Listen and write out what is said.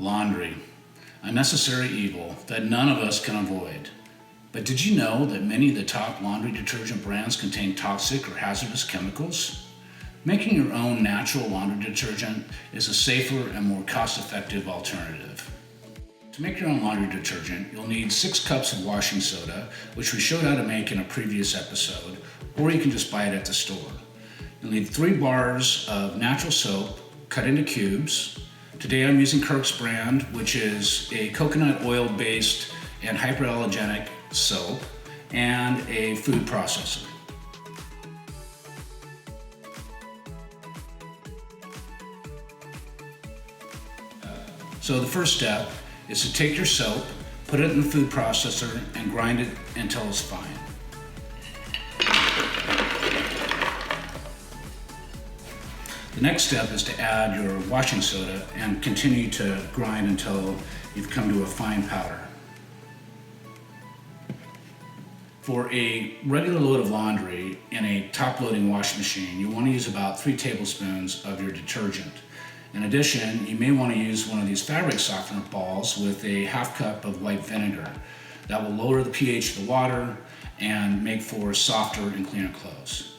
Laundry, a necessary evil that none of us can avoid. But did you know that many of the top laundry detergent brands contain toxic or hazardous chemicals? Making your own natural laundry detergent is a safer and more cost-effective alternative. To make your own laundry detergent, you'll need 6 cups of washing soda, which we showed how to make in a previous episode, or you can just buy it at the store. You'll need 3 bars of natural soap cut into cubes. Today I'm using Kirk's brand, which is a coconut oil-based and hyperallergenic soap, and a food processor. So the first step is to take your soap, put it in the food processor, and grind it until it's fine. The next step is to add your washing soda and continue to grind until you've come to a fine powder. For a regular load of laundry in a top-loading washing machine, you want to use about 3 tablespoons of your detergent. In addition, you may want to use one of these fabric softener balls with a half cup of white vinegar. That will lower the pH of the water and make for softer and cleaner clothes.